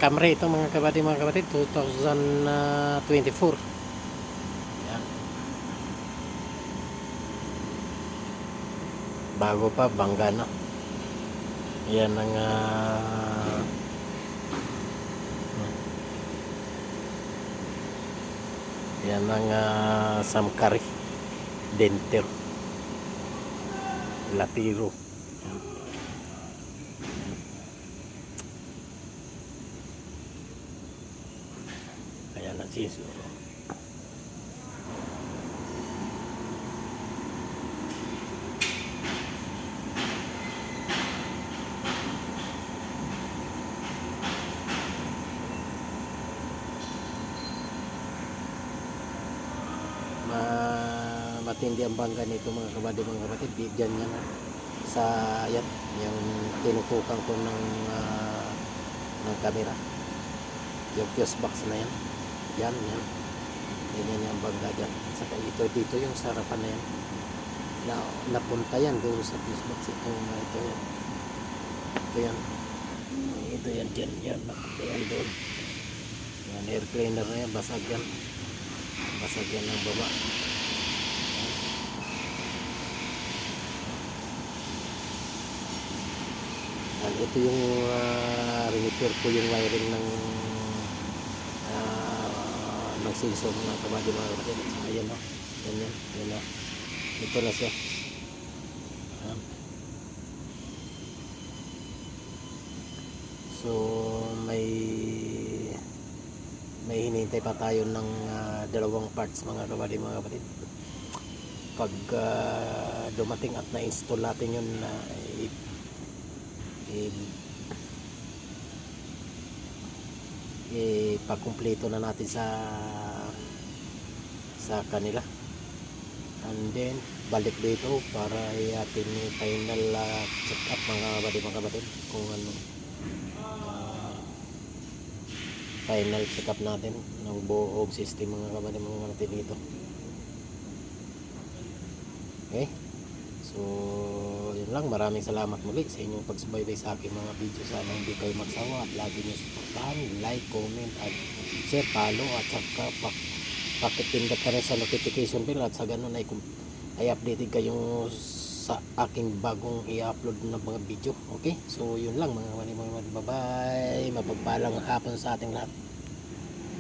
Camry ito mga kapatid 2024. Yan. Bago pa, bangga na. Yan ang yan ang Samkari Denter Latiro. Ayan ang sisyo. Matindi ang bangga nito mga kapatid. Diyan yan sa yan, yung tinutukan ko ng camera, yung fuse box na yan. Yan yung bangga dyan. Saka dito yung sarapan na yan na napunta yan doon sa fuse box. Ito yan dyan napunta yan doon. Yan, air cleaner na yan, basag yan ng baba. Yan, ito yung repair ko yung wiring ng sensor mga kapatid. Ayan o, yan. Ito na siya. Yan. So may hinihintay pa tayo ng dalawang parts mga kapatid. Pag dumating at na-install natin yun, ipag-kumpleto na natin sa kanila, and then balik dito para ating final check up mga kapatid kung ano final check up natin ng buong system mga kapatid dito. Okay, so yun lang. Maraming salamat muli sa inyong pagsubaybay sa aking mga video. Sana hindi kayo magsawa at lagi nyo suportahan, like, comment at share, follow at saka pakipindot ka rin sa notification bell at sa ganun ay updated kayo sa aking bagong i-upload na mga video. Okay, so yun lang mga kapatid. Bye bye, mapagpalang hapon sa ating lahat.